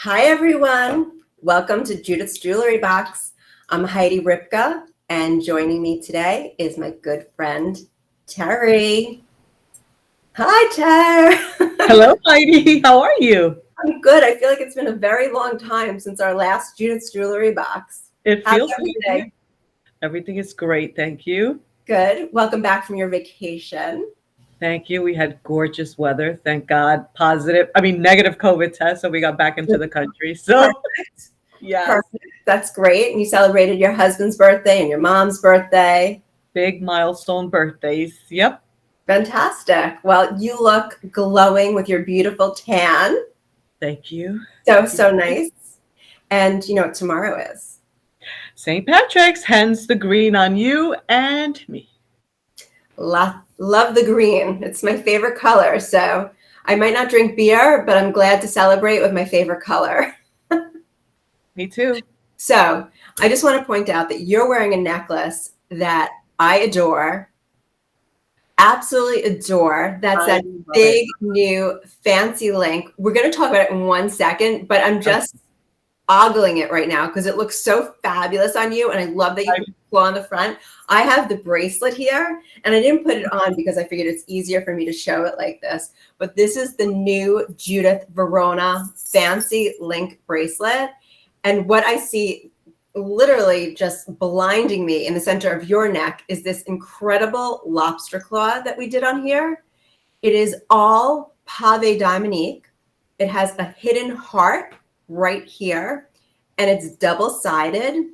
Hi, everyone. Welcome to Judith's Jewelry Box. I'm Heidi Ripka, and joining me today is my good friend, Terry. Hi, Ter. Hello, Heidi. How are you? I'm good. I feel like it's been a very long time since our last Judith's Jewelry Box. It How's feels like everything? everything is great. Thank you. Good. Welcome back from your vacation. Thank you. We had gorgeous weather. Thank God. Negative COVID test. So we got back into the country. So, Perfect. yes, Perfect. That's great. And you celebrated your husband's birthday and your mom's birthday. big milestone birthdays. Yep. Fantastic. Well, you look glowing with your beautiful tan. Thank you. So nice. And you know what tomorrow is? St. Patrick's, hence the green on you and me. Love the green. It's my favorite color. So I might not drink beer, but I'm glad to celebrate with my favorite color. Me too. So I just want to point out that you're wearing a necklace that I adore. Absolutely adore. That's that big new fancy link. We're going to talk about it in 1 second, but I'm just ogling it right now because it looks so fabulous on you, and I love that you put the claw on the front. I have the bracelet here, and I didn't put it on because I figured it's easier for me to show it like this. But this is the new Judith Verona fancy link bracelet, and what I see literally just blinding me in the center of your neck is this incredible lobster claw that we did on here. It is all pave diamonique. It has a hidden heart right here, and it's double-sided.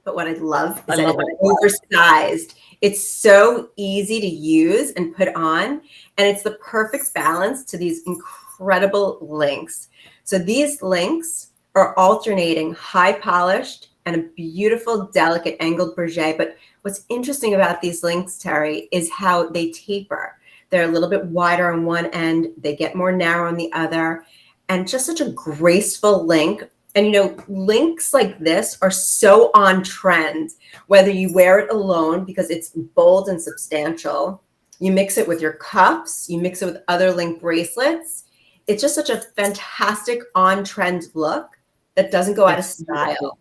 But what I love is that it's oversized. It's so easy to use and put on, and it's the perfect balance to these incredible links. So these links are alternating high polished and a beautiful, delicate angled berget. But what's interesting about these links, Terry, is how they taper. They're a little bit wider on one end. They get more narrow on the other. And just such a graceful link. And, you know, links like this are so on trend, whether you wear it alone because it's bold and substantial. You mix it with your cuffs. You mix it with other link bracelets. It's just such a fantastic on-trend look that doesn't go out of style.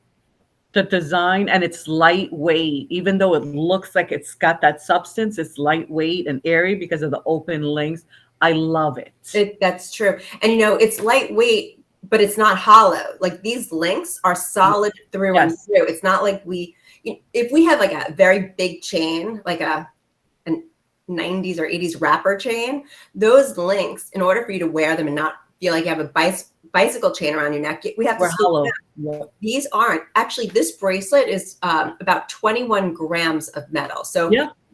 The design, and it's lightweight, even though it looks like it's got that substance, it's lightweight and airy because of the open links. I love it. That's true. And, you know, it's lightweight, but it's not hollow. Like these links are solid through and through. It's not like if we have like a very big chain, like a 90s or 80s wrapper chain, those links, in order for you to wear them and not feel like you have a bicycle chain around your neck, we have to hollow. These aren't. Actually, this bracelet is about 21 grams of metal. So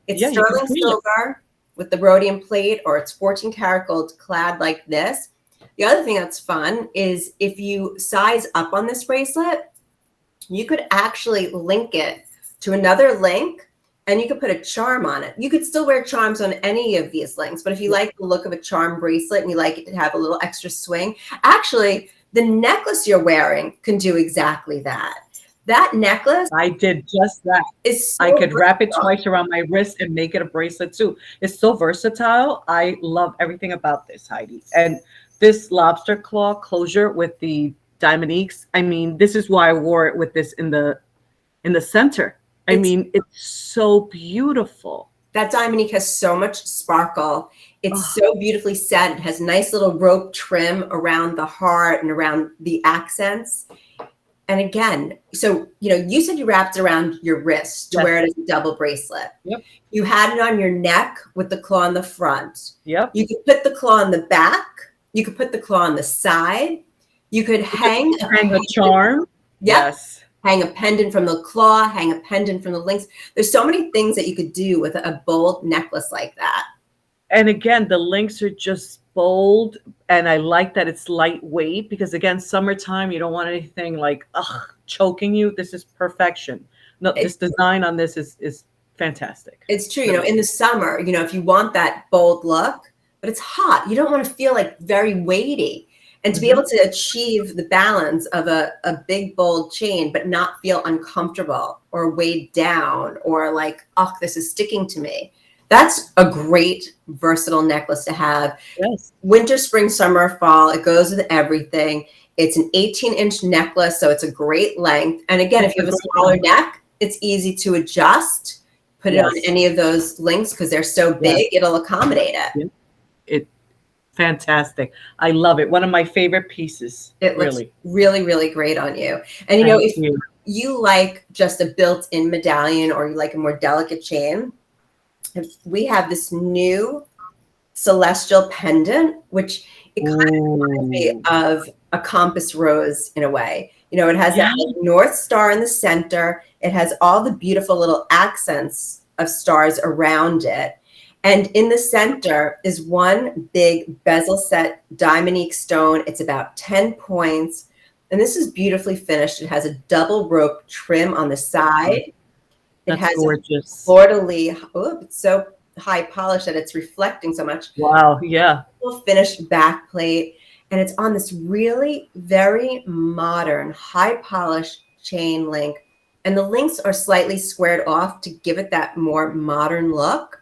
it's sterling silver with the rhodium plate, or it's 14 karat gold clad like this. The other thing that's fun is if you size up on this bracelet, you could actually link it to another link, and you could put a charm on it. You could still wear charms on any of these links, but if you like the look of a charm bracelet and you like it to have a little extra swing, actually, the necklace you're wearing can do exactly that. That necklace, I did just that. I could wrap it twice around my wrist and make it a bracelet too. It's so versatile. I love everything about this, Heidi. And this lobster claw closure with the diamoniques. I mean, this is why I wore it with this in the center. I mean, it's so beautiful. That diamonique has so much sparkle. It's so beautifully set. It has nice little rope trim around the heart and around the accents. And again, so, you know, you said you wrapped it around your wrist to wear it as a double bracelet. Yep. You had it on your neck with the claw on the front. Yep. You could put the claw on the back. You could put the claw on the side. You could hang a charm. Yes. Hang a pendant from the claw, hang a pendant from the links. There's so many things that you could do with a bold necklace like that. And again, the links are just bold, and I like that it's lightweight because, again, summertime, you don't want anything like choking you. This is perfection. No, this design on this is fantastic. It's true. You know, in the summer, you know, if you want that bold look, but it's hot, you don't want to feel like very weighty. And to be able to achieve the balance of a big, bold chain, but not feel uncomfortable or weighed down or like, oh, this is sticking to me. That's a great versatile necklace to have. Yes. Winter, spring, summer, fall. It goes with everything. It's an 18-inch necklace, so it's a great length. And again, if you have a smaller neck, it's easy to adjust. Put it on any of those links because they're so big, it'll accommodate it. It fantastic. I love it. One of my favorite pieces. It looks really, really great on you. And you know, if you like just a built-in medallion or you like a more delicate chain, we have this new celestial pendant, which it kind of reminds me of a compass rose in a way. You know, it has that North Star in the center. It has all the beautiful little accents of stars around it. And in the center is one big bezel set diamond stone. It's about 10 points. And this is beautifully finished. It has a double rope trim on the side. It has gorgeous fleur-de-lis. Oh, it's so high polished that it's reflecting so much. Wow, yeah. Finished back plate. And it's on this really very modern, high polished chain link. And the links are slightly squared off to give it that more modern look.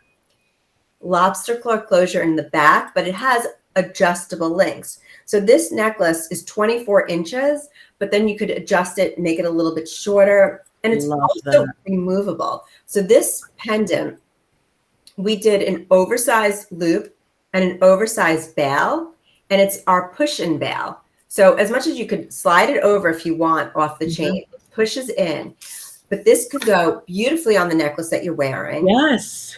Lobster claw closure in the back, but it has adjustable links. So this necklace is 24 inches, but then you could adjust it, make it a little bit shorter, and it's also removable. So this pendant, we did an oversized loop and an oversized bail, and it's our push-in bail. So as much as you could slide it over if you want off the chain, it pushes in. But this could go beautifully on the necklace that you're wearing. Yes.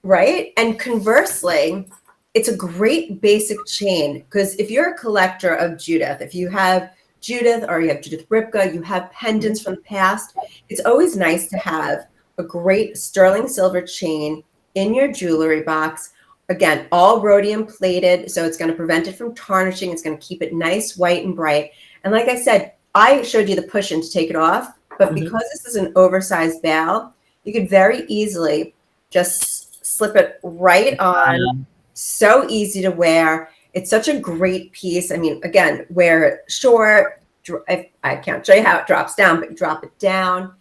Right? And conversely, it's a great basic chain because if you're a collector of Judith, if you have Judith or you have Judith Ripka, you have pendants from the past, it's always nice to have a great sterling silver chain in your jewelry box. Again, all rhodium plated, so it's going to prevent it from tarnishing. It's going to keep it nice, white, and bright. And like I said, I showed you the push-in to take it off, but because this is an oversized bail, you could very easily just slip it right on. So easy to wear. It's such a great piece. I mean, again, wear it short. I can't show you how it drops down, but drop it down.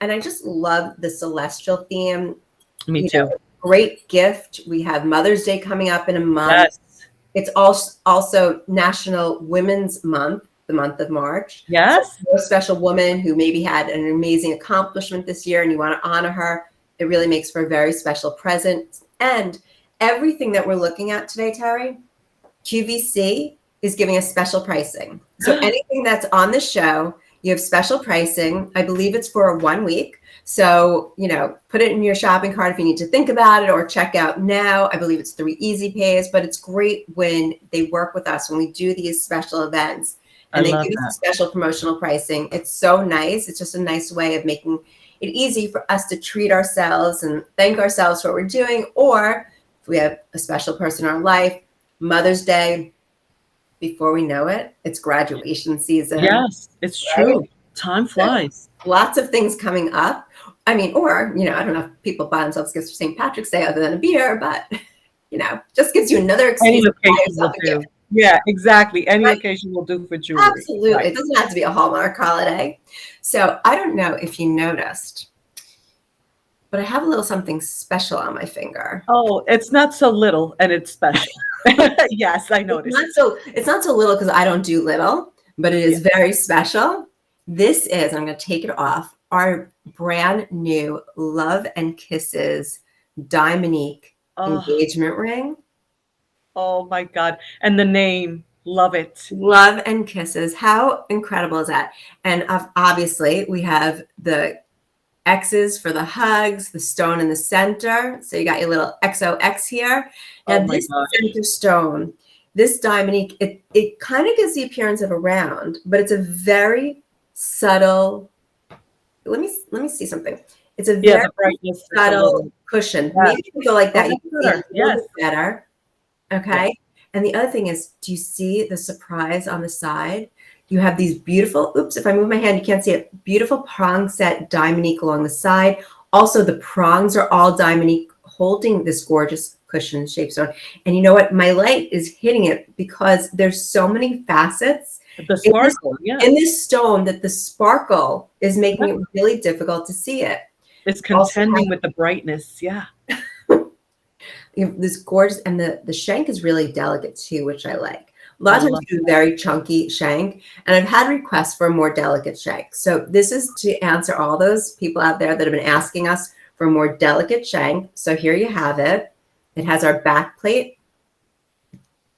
And I just love the celestial theme. Me too. Great gift. We have Mother's Day coming up in a month. Yes. It's also National Women's Month, the month of March. Yes. So a special woman who maybe had an amazing accomplishment this year and you want to honor her. It really makes for a very special present. And everything that we're looking at today, Terry, QVC is giving us special pricing. So anything that's on the show, you have special pricing. I believe it's for 1 week. So, you know, put it in your shopping cart if you need to think about it or check out now. I believe it's 3 easy pays, but it's great when they work with us, when we do these special events and they give us special promotional pricing. It's so nice. It's just a nice way of making it easy for us to treat ourselves and thank ourselves for what we're doing. Or if we have a special person in our life, Mother's Day, before we know it, it's graduation season. Yes, it's true. Time flies. So, lots of things coming up. I mean, or, you know, I don't know if people buy themselves gifts for St. Patrick's Day other than a beer, but, you know, just gives you another excuse to buy yourself a gift. Yeah, exactly. Any occasion will do for jewelry. Absolutely. Right. It doesn't have to be a Hallmark holiday. So I don't know if you noticed, but I have a little something special on my finger. Oh, it's not so little and it's special. Yes, I noticed. It's not so little because I don't do little, but it is very special. This is, I'm going to take it off, our brand new Love and Kisses Diamonique engagement ring. Oh my God. And the name, love it. Love and Kisses. How incredible is that? And obviously we have the X's for the hugs, the stone in the center. So you got your little XOX here. Now this center stone, this Diamonique, it kind of gives the appearance of a round, but it's a very subtle. Let me see something. It's a very subtle cushion. Yeah. Maybe if you go like that, you can see it a little bit better. Okay. Yeah. And the other thing is, do you see the surprise on the side? You have these beautiful, oops, if I move my hand, you can't see it, beautiful prong set Diamonique along the side. Also, the prongs are all Diamonique holding this gorgeous cushion shaped stone. And you know what? My light is hitting it because there's so many facets the sparkle, in this stone that the sparkle is making it really difficult to see it. It's contending with the brightness. Yeah. You have this gorgeous, and the shank is really delicate too, which I like. A lot of times you do very chunky shank, and I've had requests for a more delicate shank. So this is to answer all those people out there that have been asking us for a more delicate shank. So here you have it. It has our back plate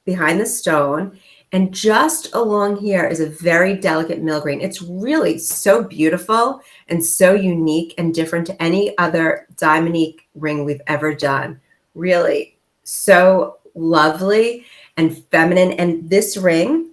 behind the stone, and just along here is a very delicate millgrain. It's really so beautiful and so unique and different to any other diamonique ring we've ever done. Really so lovely and feminine. And this ring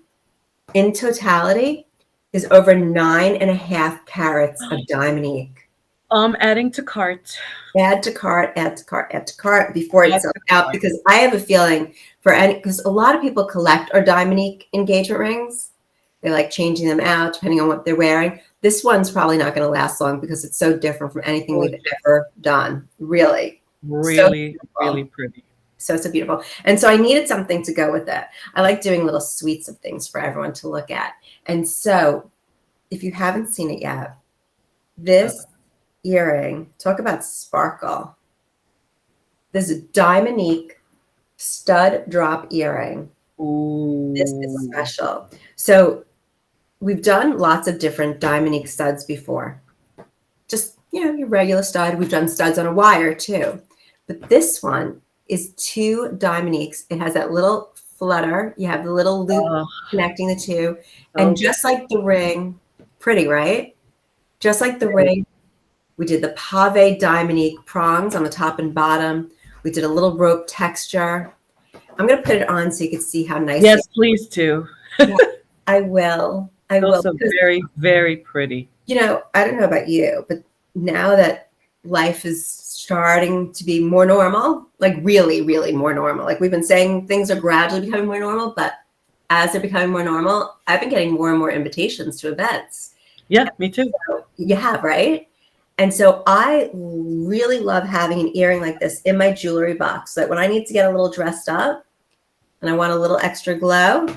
in totality is over 9.5 carats of diamonique. Adding to cart. Add to cart, add to cart, add to cart before it's out, because I have a feeling because a lot of people collect our diamonique engagement rings. They like changing them out depending on what they're wearing. This one's probably not going to last long because it's so different from anything we've ever done. Really, really pretty. So beautiful. And so I needed something to go with it. I like doing little suites of things for everyone to look at. And so if you haven't seen it yet, this earring, talk about sparkle. This is diamonique stud drop earring. Ooh. This is special. So we've done lots of different diamonique studs before. Just, your regular stud. We've done studs on a wire too. But this one is 2 diamoniques. It has that little flutter. You have the little loop connecting the two. And just like the ring, pretty, right? Just like the ring, we did the pave diamonique prongs on the top and bottom. We did a little rope texture. I'm going to put it on so you can see how nice. Yes, please do. Yeah, I will. I will. Also very, very pretty. I don't know about you, but now that life is starting to be more normal, like really, really more normal. Like we've been saying, things are gradually becoming more normal, but as they're becoming more normal, I've been getting more and more invitations to events. Yeah, me too. So you have, right? And so I really love having an earring like this in my jewelry box, so that when I need to get a little dressed up and I want a little extra glow.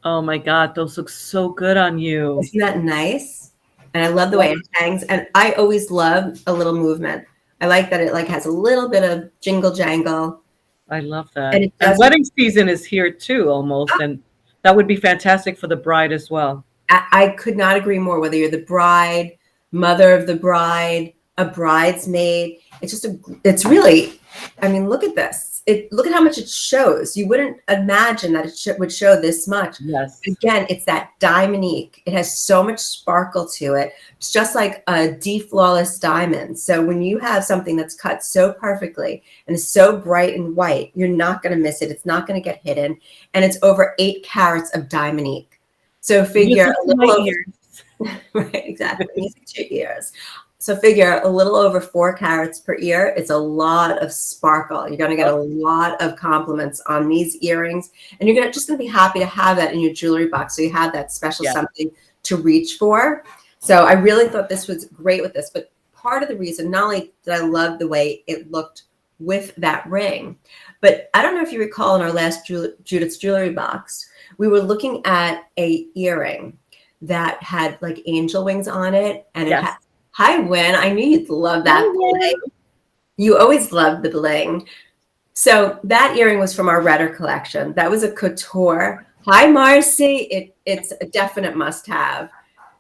Oh my God, those look so good on you. Isn't that nice? And I love the way it hangs. And I always love a little movement. I like that it has a little bit of jingle jangle. I love that. And wedding season is here too, almost. And that would be fantastic for the bride as well. I could not agree more. Whether you're the bride, mother of the bride, a bridesmaid, it's really, look at this. Look at how much it shows. You wouldn't imagine that it would show this much. Yes. Again, it's that diamonique. It has so much sparkle to it. It's just like a flawless diamond. So when you have something that's cut so perfectly and is so bright and white, you're not going to miss it. It's not going to get hidden. And it's over 8 carats of diamonique. So figure a little over, right, exactly. Music to ears. So figure a little over 4 carats per ear. It's a lot of sparkle. You're going to get a lot of compliments on these earrings, and you're just going to be happy to have that in your jewelry box. So you have that special something to reach for. So I really thought this was great with this. But part of the reason, not only did I love the way it looked with that ring, but I don't know if you recall in our last Judith's jewelry box, we were looking at a earring that had like angel wings on it, and it had. Hi, Wynn. I knew you'd love that bling. You always love the bling. So that earring was from our Redder collection. That was a couture. Hi, Marcy. It's a definite must-have.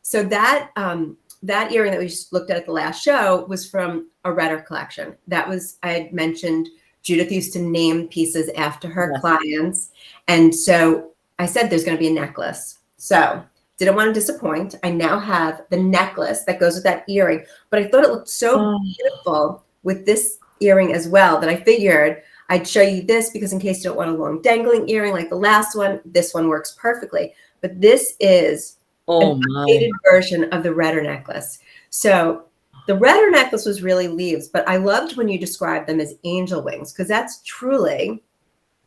So that earring that we just looked at the last show was from a Redder collection. That was, I had mentioned, Judith used to name pieces after her clients. And so I said there's going to be a necklace. So didn't want to disappoint. I now have the necklace that goes with that earring, but I thought it looked so beautiful with this earring as well that I figured I'd show you this, because in case you don't want a long dangling earring like the last one, this one works perfectly. But this is an updated version of the Redder necklace. So the Redder necklace was really leaves, but I loved when you described them as angel wings, because that's truly,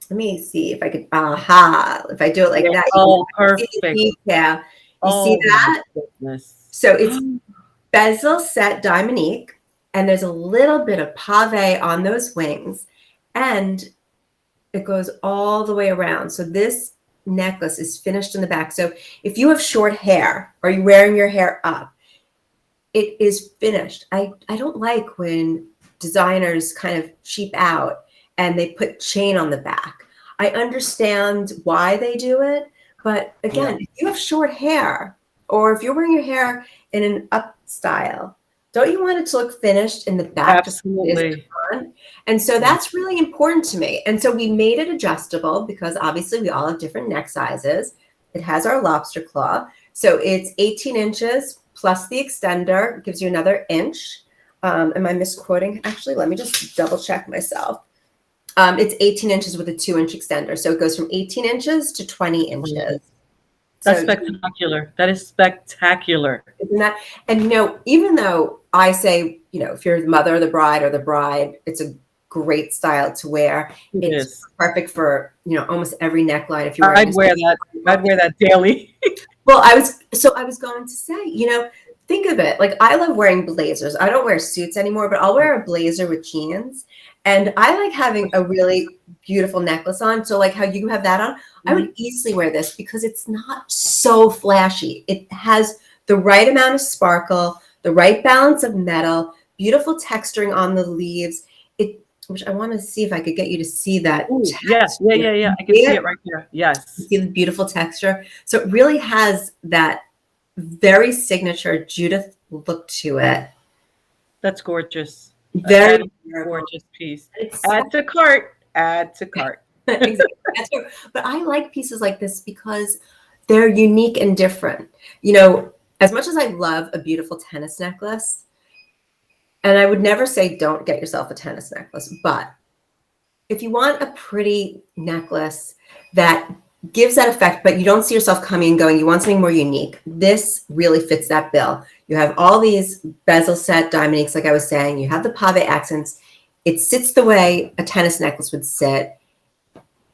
let me see if I could, if I do it like that. Oh, perfect. Yeah. You see that? So it's bezel set diamonique, and there's a little bit of pave on those wings, and it goes all the way around. So this necklace is finished in the back. So if you have short hair or you're wearing your hair up, it is finished. I don't like when designers kind of cheap out and they put chain on the back. I understand why they do it, but again, if you have short hair, or if you're wearing your hair in an up style, don't you want it to look finished in the back? Absolutely. And so that's really important to me. And so we made it adjustable because obviously we all have different neck sizes. It has our lobster claw. So it's 18 inches plus the extender gives you another inch. Am I misquoting? Actually, let me just double check myself. It's 18 inches with a 2-inch extender. So it goes from 18 inches to 20 inches. That's spectacular. That is spectacular. Isn't that? And, you know, even though I say, you know, if you're the mother of the bride, it's a great style to wear. It's perfect for, you know, almost every neckline. If you're I'd wear that daily. Well, I was going to say, you know, think of it. Like, I love wearing blazers. I don't wear suits anymore, but I'll wear a blazer with jeans. And I like having a really beautiful necklace on. So like how you have that on, I would easily wear this because it's not so flashy. It has the right amount of sparkle, the right balance of metal, beautiful texturing on the leaves. Which I want to see if I could get you to see that. Yes, yeah. I can see it right there. Yes. You see the beautiful texture. So it really has that very signature Judith look to it. That's gorgeous. Very gorgeous piece. Add to cart. Exactly. But I like pieces like this because they're unique and different. You know, as much as I love a beautiful tennis necklace, and I would never say don't get yourself a tennis necklace, but if you want a pretty necklace that gives that effect, but you don't see yourself coming and going, you want something more unique, this really fits that bill. You have all these bezel set diamonds, like I was saying. You have the pave accents. It sits the way a tennis necklace would sit,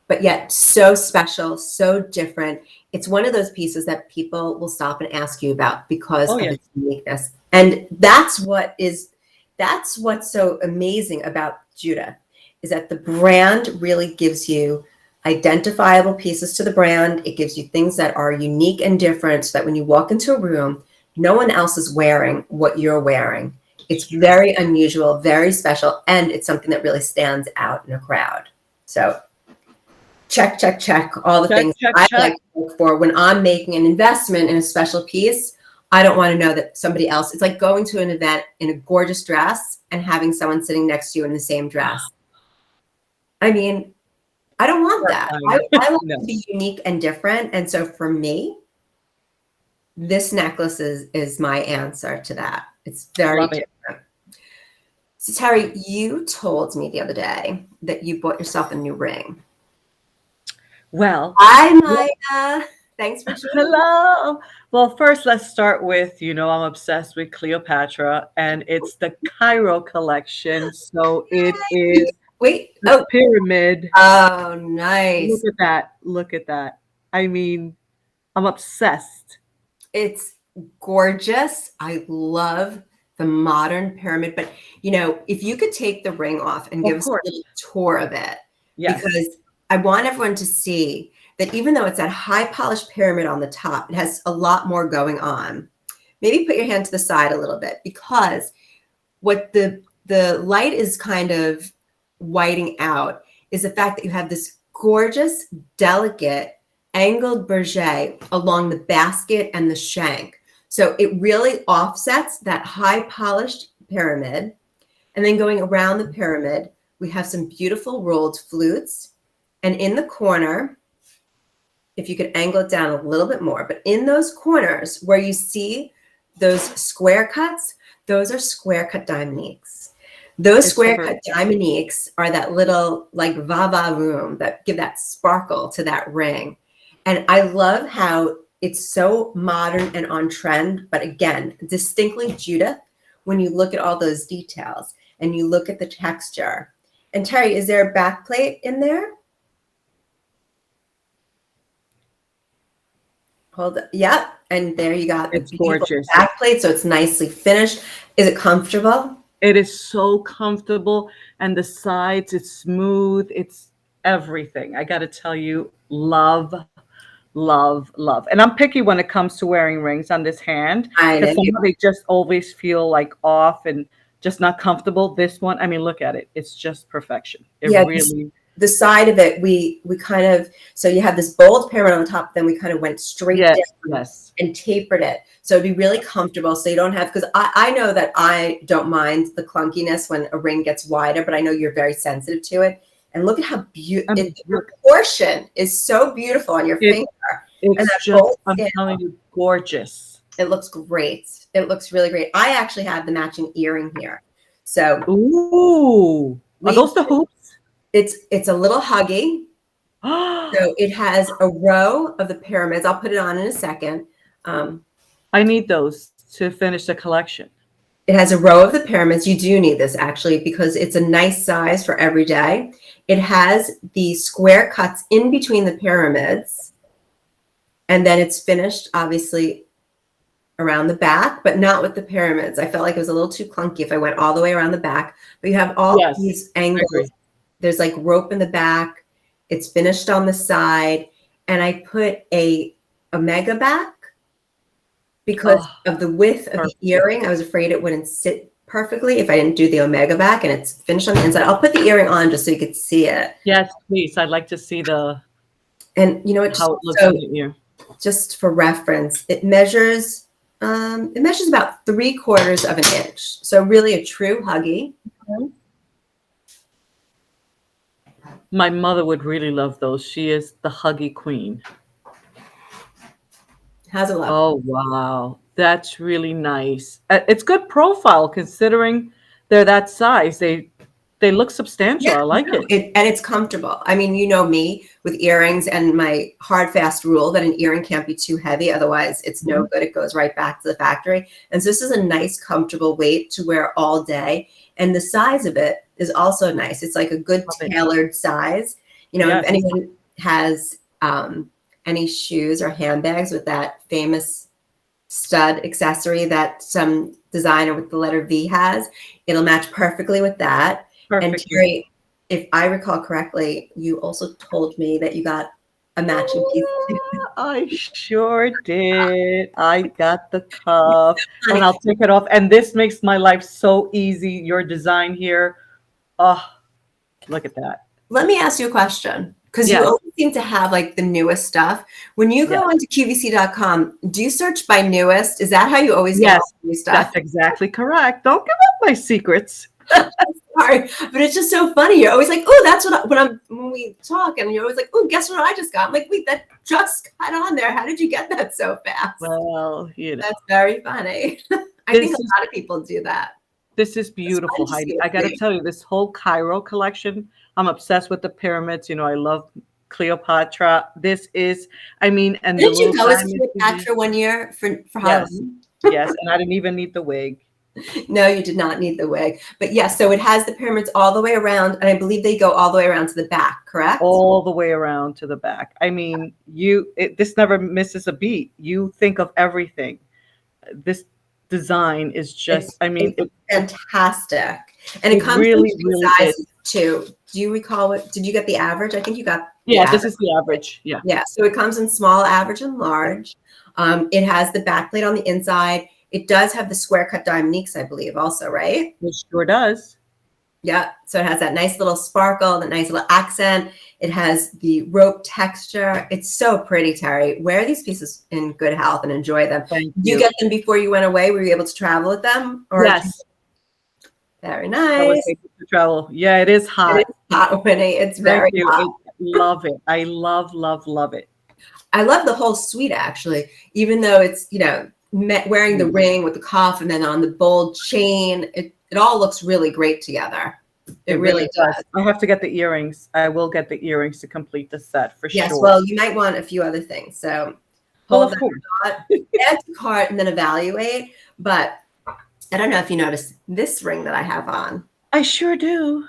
but yet so special, so different. It's one of those pieces that people will stop and ask you about because of its uniqueness. And that's what's so amazing about Judith, is that the brand really gives you identifiable pieces to the brand. It gives you things that are unique and different so that when you walk into a room, no one else is wearing what you're wearing. It's very unusual, very special, and it's something that really stands out in a crowd. So check all the things I like to look for when I'm making an investment in a special piece. I don't want to know that somebody else, it's like going to an event in a gorgeous dress and having someone sitting next to you in the same dress. I mean, I don't want that. I like to be unique and different. And so for me, this necklace is my answer to that. It's very different. So Terry, you told me the other day that you bought yourself a new ring. Well, hi Maya. Thanks for joining. Hello. Well, first let's start with, you know, I'm obsessed with Cleopatra, and it's the Cairo collection. So it is the pyramid. Oh, nice. Look at that. I mean, I'm obsessed. It's gorgeous. I love the modern pyramid, but you know, if you could take the ring off and give us a little tour of it, because I want everyone to see that even though it's that high polished pyramid on the top, it has a lot more going on. Maybe put your hand to the side a little bit, because what the light is kind of whiting out is the fact that you have this gorgeous, delicate angled berget along the basket and the shank. So it really offsets that high polished pyramid. And then going around the pyramid, we have some beautiful rolled flutes. And in the corner, if you could angle it down a little bit more, but in those corners where you see those square cuts, those are square cut diamoniques. Those square cut diamoniques are that little like va-va room that give that sparkle to that ring. And I love how it's so modern and on trend, but again, distinctly Judith when you look at all those details and you look at the texture. And Terry, is there a back plate in there? Hold it. Yeah. And there you got the gorgeous back plate. So it's nicely finished. Is it comfortable? It is so comfortable. And the sides, it's smooth. It's everything. I got to tell you, love. And I'm picky when it comes to wearing rings on this hand, because they just always feel like off and just not comfortable. This one, I mean, look at it. It's just perfection. It Yeah, really. the side of it, we kind of, so you have this bold pyramid on the top, then we kind of went straight Yes, down yes. and tapered it. So it'd be really comfortable. So you don't have, because I know that I don't mind the clunkiness when a ring gets wider, but I know you're very sensitive to it. And look at how beautiful, the proportion is so beautiful on your finger. It's just, I'm telling you, gorgeous. It looks great. It looks really great. I actually have the matching earring here. So, ooh, are those the hoops? It's a little huggy. So it has a row of the pyramids. I'll put it on in a second. I need those to finish the collection. It has a row of the pyramids. You do need this actually because it's a nice size for every day. It has the square cuts in between the pyramids. And then it's finished, obviously, around the back, but not with the pyramids. I felt like it was a little too clunky if I went all the way around the back. But you have all these angles. There's like rope in the back. It's finished on the side. And I put a omega back because of the width of the earring. I was afraid it wouldn't sit perfectly if I didn't do the omega back, and it's finished on the inside. I'll put the earring on just so you could see it. Yes, please. I'd like to see the, and you know what, how it looks on the ear. Just for reference, it measures about 3/4 of an inch. So really a true huggy. My mother would really love those. She is the huggy queen. How's it look? Oh, wow. That's really nice. It's good profile considering they're that size. They look substantial. I like it. And it's comfortable. I mean, you know me with earrings and my hard, fast rule that an earring can't be too heavy. Otherwise, it's no good. It goes right back to the factory. And so this is a nice, comfortable weight to wear all day. And the size of it is also nice. It's like a good tailored size. You know, if anyone has any shoes or handbags with that famous stud accessory that some designer with the letter V has, it'll match perfectly with that. And Terry, if I recall correctly, you also told me that you got a matching piece. I sure did. I got the cuff, and I'll take it off. And this makes my life so easy. Your design here. Oh, look at that. Let me ask you a question, because you always seem to have like the newest stuff. When you go onto QVC.com, do you search by newest? Is that how you always get new stuff? That's exactly correct. Don't give up my secrets. Sorry, but it's just so funny. You're always like, oh, that's what when we talk, and you're always like, oh, guess what I just got? I'm like, wait, that just got on there. How did you get that so fast? Well, you know, that's very funny. I think a lot of people do that. This is beautiful, Heidi. I got to tell you, this whole Cairo collection, I'm obsessed with the pyramids. You know, I love Cleopatra. This is, I mean, and didn't you go as Cleopatra one year for Halloween? Yes, and I didn't even need the wig. No, you did not need the wig. But yes, so it has the pyramids all the way around, and I believe they go all the way around to the back, correct? All the way around to the back. I mean, this never misses a beat. You think of everything. This design is just, it's fantastic. And it comes in two sizes too. Do you recall did you get the average? I think you got this is the average. Yeah. Yeah. So it comes in small, average, and large. It has the back plate on the inside. It does have the square cut diamoniques, I believe, also, right? It sure does. Yeah. So it has that nice little sparkle, that nice little accent. It has the rope texture. It's so pretty, Terry. Wear these pieces in good health and enjoy them. Thank you. Did you get them before you went away? Were you able to travel with them? Or yes. Very nice. To travel. Yeah, it is hot. It is hot, Winnie. It's very hot. I love it. I love, love, love it. I love the whole suite, actually, even though it's, you know, wearing the ring with the cuff and then on the bold chain. It all looks really great together. It really does. I have to get the earrings. I will get the earrings to complete the set for sure. Yes, well, you might want a few other things. So hold that, add to cart, and then evaluate. But I don't know if you noticed this ring that I have on. I sure do.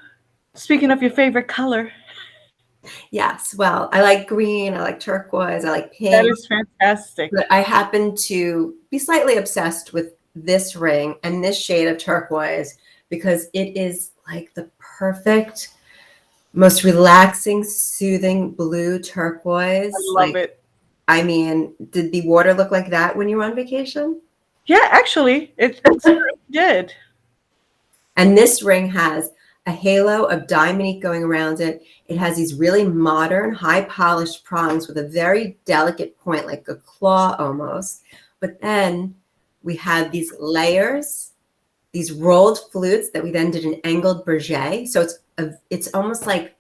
Speaking of your favorite color. Yes, well, I like green, I like turquoise, I like pink. That is fantastic. But I happen to be slightly obsessed with this ring and this shade of turquoise because it is like the perfect, most relaxing, soothing blue turquoise. I love it. I mean, did the water look like that when you were on vacation? Yeah, actually, it did. And this ring has a halo of diamond going around it. It has these really modern, high polished prongs with a very delicate point, like a claw almost. But then we have these layers, these rolled flutes that we then did an angled berget. So it's almost like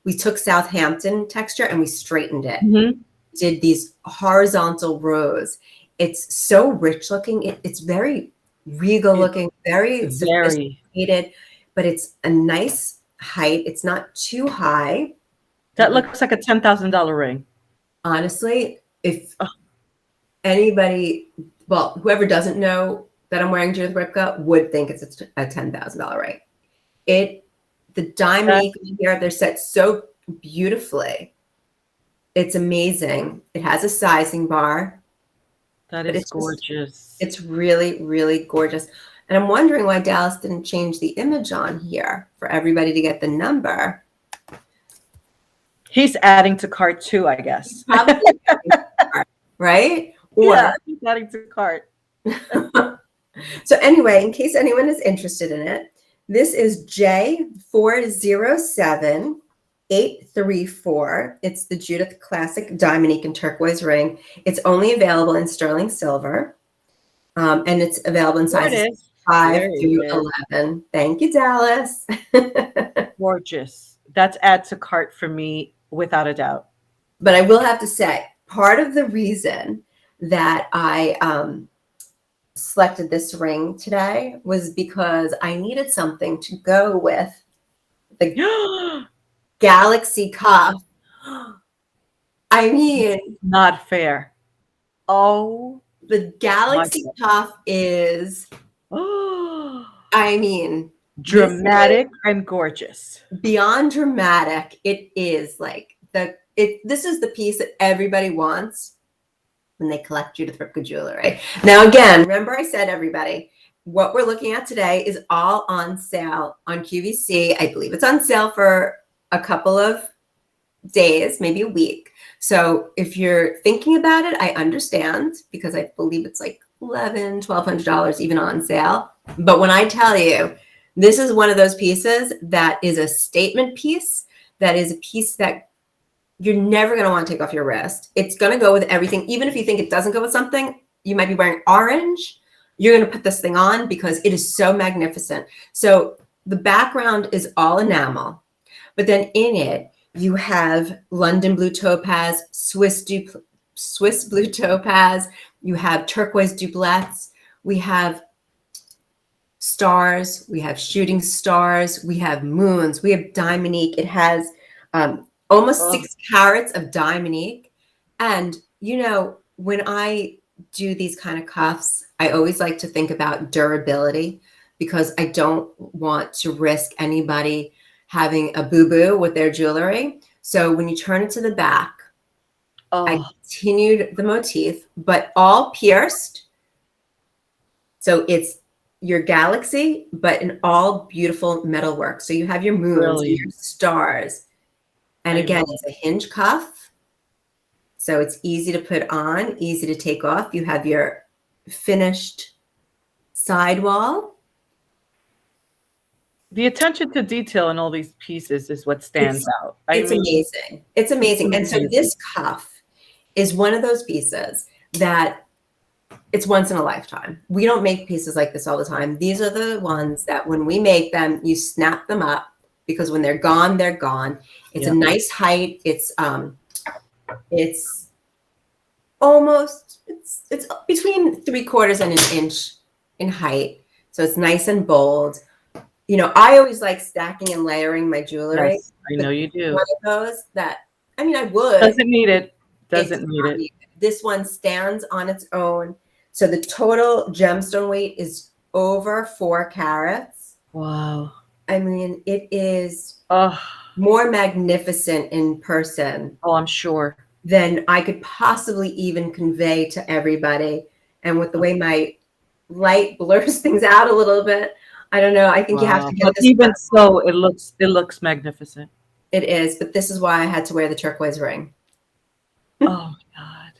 we took Southampton texture and we straightened it. Mm-hmm. Did these horizontal rows. It's so rich looking. It's very regal looking, very sophisticated, but it's a nice height. It's not too high. That looks like a $10,000 ring. Honestly, if anybody, well, whoever doesn't know that I'm wearing Judith Ripka would think it's a $10,000 ring. The diamond here, they're set so beautifully. It's amazing. It has a sizing bar. That is gorgeous. It's really, really gorgeous. And I'm wondering why Dallas didn't change the image on here for everybody to get the number. He's adding to cart too, I guess. Probably cart, right? Yeah, he's adding to cart. So anyway, in case anyone is interested in it, this is J407834. It's the Judith Classic Diamond and Turquoise ring. It's only available in sterling silver, and it's available in sizes 5 through 11. Thank you, Dallas. Gorgeous. That's add to cart for me, without a doubt. But I will have to say, part of the reason that I selected this ring today was because I needed something to go with the Galaxy cuff. I mean, not fair. Oh, the Galaxy cuff is, I mean, dramatic and gorgeous. Beyond dramatic, it is like this is the piece that everybody wants when they collect Judith Ripka jewelry. Now, again, remember I said, everybody, what we're looking at today is all on sale on QVC. I believe it's on sale for a couple of days, maybe a week. So if you're thinking about it, I understand, because I believe it's like $1,100, $1,200 even on sale. But when I tell you, this is one of those pieces that is a statement piece, that is a piece that you're never going to want to take off your wrist. It's going to go with everything. Even if you think it doesn't go with something, you might be wearing orange, you're going to put this thing on because it is so magnificent. So the background is all enamel, but then in it, you have London blue topaz, Swiss blue topaz, you have turquoise doublets, we have stars, we have shooting stars, we have moons, we have diamonique. It has almost 6 carats of diamonique. And, you know, when I do these kind of cuffs, I always like to think about durability, because I don't want to risk anybody having a boo-boo with their jewelry. So when you turn it to the back, I continued the motif, but all pierced. So it's your Galaxy, but in all beautiful metalwork. So you have your moons, and your stars. And again, it's a hinge cuff. So it's easy to put on, easy to take off. You have your finished sidewall. The attention to detail in all these pieces is what stands out. It's amazing. It's amazing. And so this cuff is one of those pieces that it's once in a lifetime. We don't make pieces like this all the time. These are the ones that when we make them, you snap them up, because when they're gone, they're gone. It's a nice height. It's almost, it's between 3/4 and 1 inch in height. So it's nice and bold. You know, I always like stacking and layering my jewelry. Yes, I know you do. One of those that, I mean, I would. Doesn't need it. Doesn't need it. This one stands on its own. So the total gemstone weight is over 4 carats. Wow. I mean, it is more magnificent in person. Oh, I'm sure. Than I could possibly even convey to everybody. And with the way my light blurs things out a little bit, I don't know. I think you have to get this. Even so, it looks magnificent. It is, but this is why I had to wear the turquoise ring. Oh God!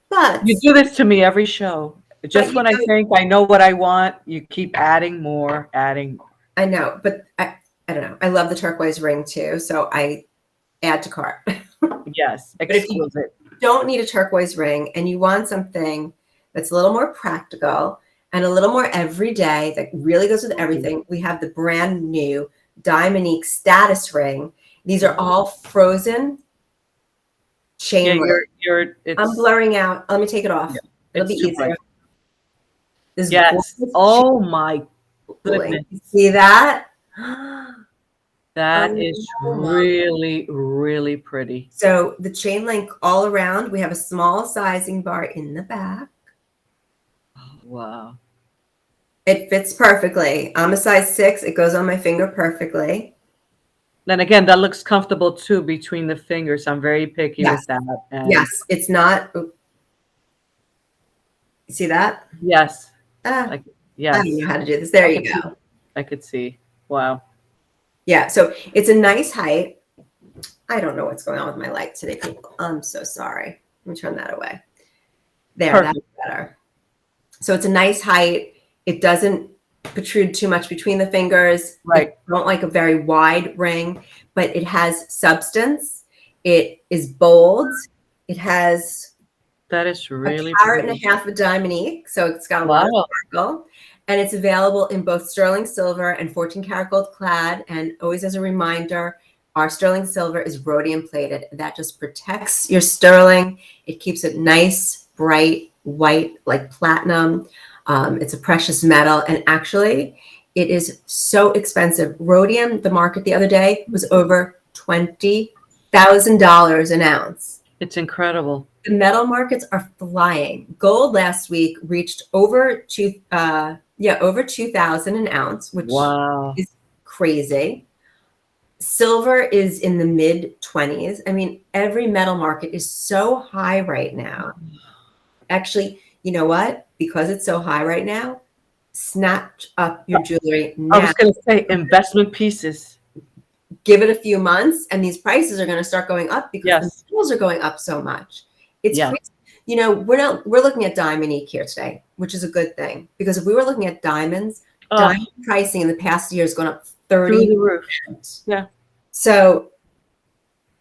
But you do this to me every show. Just when I think I know what I want, you keep adding more, adding more. I know, but I don't know. I love the turquoise ring too, so I add to cart. Yes, But if you exquisite. don't need a turquoise ring and you want something that's a little more practical and a little more everyday that really goes with everything, we have the brand new Diamonique Status Ring. These are all frozen chain links. I'm blurring out. Let me take it off. Yeah, It'll be it's too easier. bright. This Yes. gorgeous Oh my chain link. goodness. You see that? That is really, really pretty. So the chain link all around, we have a small sizing bar in the back. Wow. It fits perfectly. I'm a size 6. It goes on my finger perfectly. Then again, that looks comfortable too between the fingers. I'm very picky with that. And yes, it's not. You see that? Yes. Yes. I don't know how to do this. There you go. I could see. Wow. Yeah, so it's a nice height. I don't know what's going on with my light today, people. I'm so sorry. Let me turn that away. There, perfect. That's better. So it's a nice height. It doesn't protrude too much between the fingers. Right. I don't like a very wide ring, but it has substance. It is bold. It has that is really a carat and a half of Diamonique, so it's got a lot of sparkle. And it's available in both sterling silver and 14 karat gold clad. And always as a reminder, our sterling silver is rhodium plated. That just protects your sterling. It keeps it nice, bright, white, like platinum. It's a precious metal. And actually, it is so expensive. Rhodium, the market the other day, was over $20,000 an ounce. It's incredible. The metal markets are flying. Gold last week reached over 2,000 an ounce, which is crazy. Silver is in the mid 20s. I mean, every metal market is so high right now. Actually, you know what? Because it's so high right now, snatch up your jewelry now. I was going to say investment pieces. Give it a few months, and these prices are going to start going up because the metals are going up so much. It's crazy. You know, we're looking at Diamonique here today, which is a good thing, because if we were looking at diamonds, diamond pricing in the past year has gone up 30%. Through the roof. Yeah. So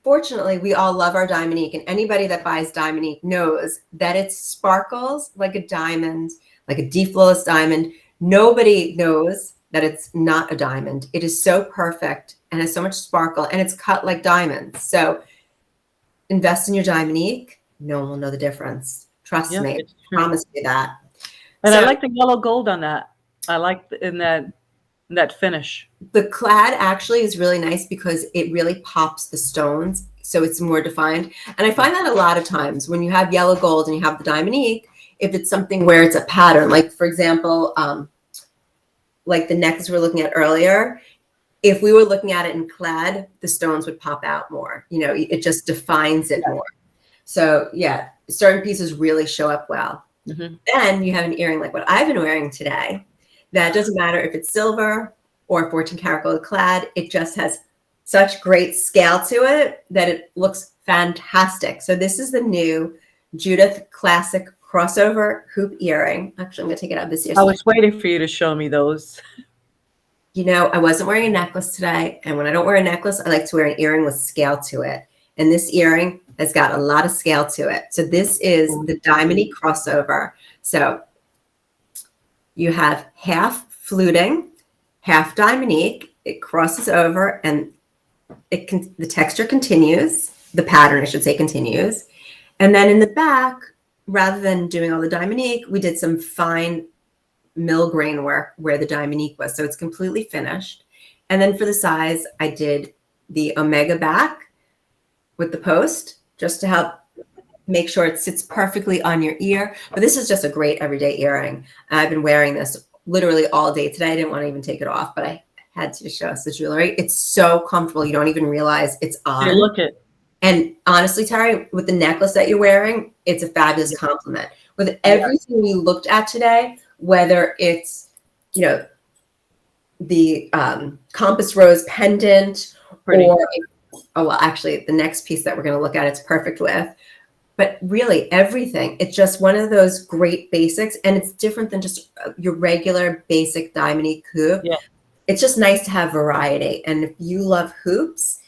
fortunately, we all love our Diamonique, and anybody that buys Diamonique knows that it sparkles like a diamond, like a deep flawless diamond. Nobody knows that it's not a diamond. It is so perfect and has so much sparkle, and it's cut like diamonds. So invest in your Diamonique. No one will know the difference. Trust me. I promise you that. And I like the yellow gold on that. I like in that finish. The clad actually is really nice because it really pops the stones, so it's more defined. And I find that a lot of times when you have yellow gold and you have the Diamonique, if it's something where it's a pattern, like for example, like the necklace we were looking at earlier, if we were looking at it in clad, the stones would pop out more. You know, it just defines it more. So yeah, certain pieces really show up well. Mm-hmm. Then you have an earring like what I've been wearing today. That doesn't matter if it's silver or 14 karat gold clad. It just has such great scale to it that it looks fantastic. So this is the new Judith Classic crossover hoop earring. Actually, I'm going to take it out of this ear. I was waiting for you to show me those. You know, I wasn't wearing a necklace today. And when I don't wear a necklace, I like to wear an earring with scale to it. And this earring has got a lot of scale to it. So this is the Diamonique crossover. So you have half fluting, half Diamonique. It crosses over, and the texture continues. The pattern, I should say, continues. And then in the back, rather than doing all the Diamonique, we did some fine mill grain work where the Diamonique was. So it's completely finished. And then for the size, I did the Omega back with the post just to help make sure it sits perfectly on your ear. But this is just a great everyday earring. I've been wearing this literally all day today. I didn't want to even take it off, but I had to show us the jewelry. It's so comfortable. You don't even realize it's on. Hey, look it. And honestly, Terry, with the necklace that you're wearing, it's a fabulous compliment. With everything we looked at today, whether it's, you know, the compass rose pendant, or actually the next piece that we're going to look at, it's perfect with. But really everything, it's just one of those great basics, and it's different than just your regular basic Diamonique coupe. Yeah. it's just nice to have variety. And if you love hoops,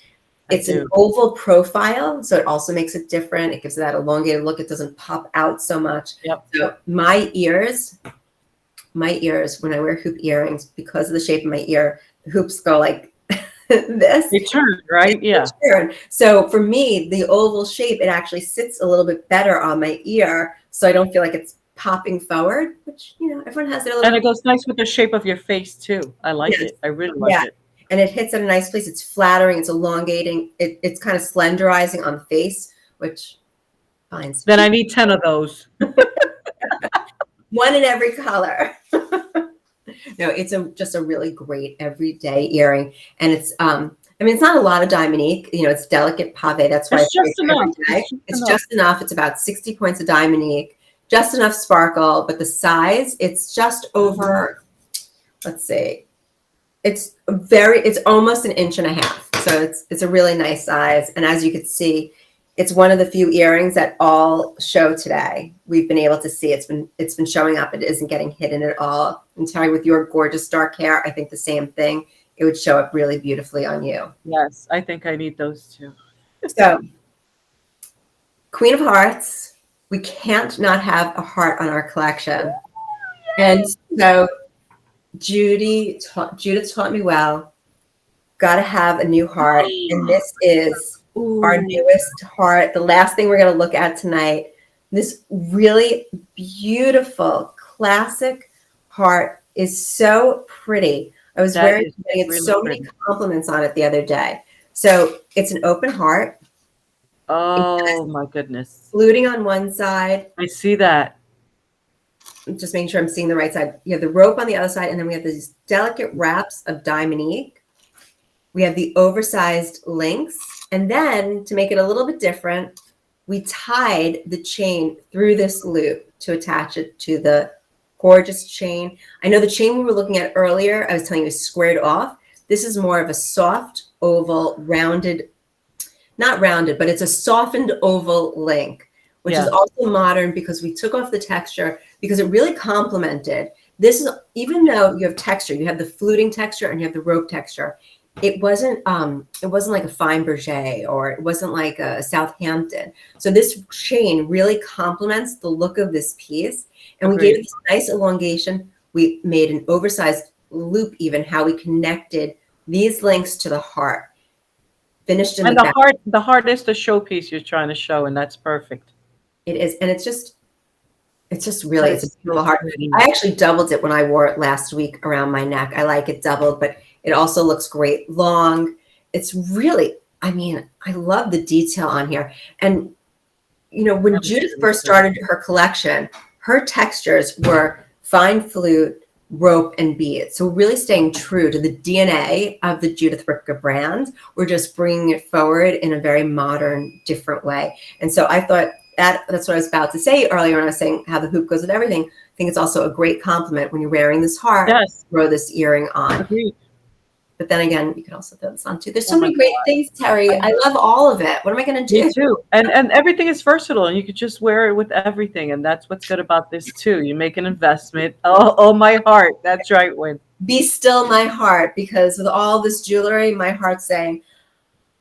it's an do. oval profile, so it also makes it different. It gives it that elongated look. It doesn't pop out so much. Yep. So my ears, when I wear hoop earrings, because of the shape of my ear, the hoops go like this. They turn, right? Yeah. Turn. So for me, the oval shape, it actually sits a little bit better on my ear, so I don't feel like it's popping forward, which, you know, everyone has their little. And it goes nice with the shape of your face too. I like it. I really like it. And it hits at a nice place. It's flattering. It's elongating. It's kind of slenderizing on the face, which finds. Then I need 10 of those. One in every color. No, it's just a really great everyday earring, and it's I mean, it's not a lot of Dominique. You know, it's delicate pave. That's why it's just enough. It's just enough. It's about 60 points of Dominique, just enough sparkle, but the size, it's just over. Let's see. It's almost 1.5 inches. So it's a really nice size. And as you can see, it's one of the few earrings that all show today. We've been able to see it's been showing up. It isn't getting hidden at all. And Terry, with your gorgeous dark hair, I think the same thing. It would show up really beautifully on you. Yes, I think I need those too. So, Queen of Hearts, we can't not have a heart on our collection. And so Judith taught me well, got to have a new heart. And this is our newest heart. The last thing we're going to look at tonight, this really beautiful classic heart is so pretty. I was wearing it, really so pretty. Many compliments on it the other day. So it's an open heart. Oh my goodness. Fluting on one side. I see that. Just making sure I'm seeing the right side. You have the rope on the other side, and then we have these delicate wraps of Dominique. We have the oversized links. And then to make it a little bit different, we tied the chain through this loop to attach it to the gorgeous chain. I know the chain we were looking at earlier, I was telling you, is squared off. This is more of a soft, oval, rounded, not rounded, but it's a softened oval link, which is also modern because we took off the texture because it really complemented. This is, even though you have texture, you have the fluting texture and you have the rope texture. It wasn't like a fine Berger, or it wasn't like a Southampton. So this chain really complements the look of this piece. And we gave it this nice elongation. We made an oversized loop, even how we connected these links to the heart. Finished in the back. The heart is the showpiece you're trying to show, and that's perfect. It is, and it's just really, it's a beautiful heart. I actually doubled it when I wore it last week around my neck. I like it doubled, but it also looks great long. It's really, I mean, I love the detail on here. And, you know, when Judith first started her collection, her textures were fine flute, rope, and beads. So really staying true to the DNA of the Judith Ripka brand. We're just bringing it forward in a very modern, different way. And so I thought that's what I was about to say earlier when I was saying how the hoop goes with everything. I think it's also a great compliment when you're wearing this heart, throw this earring on. Agreed. But then again, you can also throw this on too. There's so many great things, Terry. I love all of it. What am I going to do? Me too. And everything is versatile, and you could just wear it with everything. And that's what's good about this too. You make an investment. Oh, my heart. That's right, Win. Be still, my heart, because with all this jewelry, my heart's saying,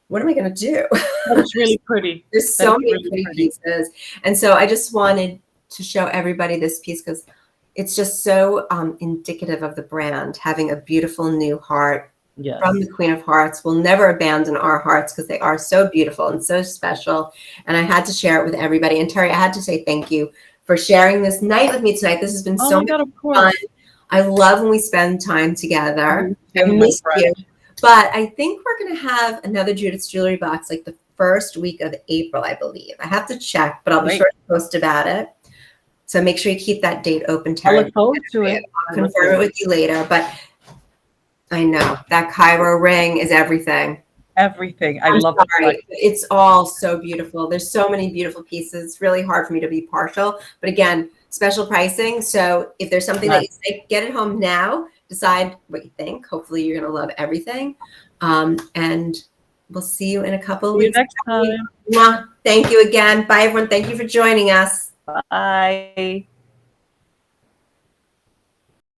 what am I going to do? That's really pretty. There's so many pretty pieces. And so I just wanted to show everybody this piece because it's just so indicative of the brand, having a beautiful new heart. Yes. From the Queen of Hearts. We'll never abandon our hearts because they are so beautiful and so special. And I had to share it with everybody. And Terry, I had to say thank you for sharing this night with me tonight. This has been so much fun. I love when we spend time together. I miss you. But I think we're going to have another Judith's Jewelry Box like the first week of April, I believe. I have to check, but I'll be sure to post about it. So make sure you keep that date open, Terry. I look forward to it. I'll confirm it with you later. But I know that Cairo ring is everything. Everything. I love it. It's all so beautiful. There's so many beautiful pieces. It's really hard for me to be partial. But again, special pricing. So if there's something that you say, get it home now. Decide what you think. Hopefully you're going to love everything. And we'll see you in a couple of weeks. Next time. Thank you again. Bye, everyone. Thank you for joining us. Bye.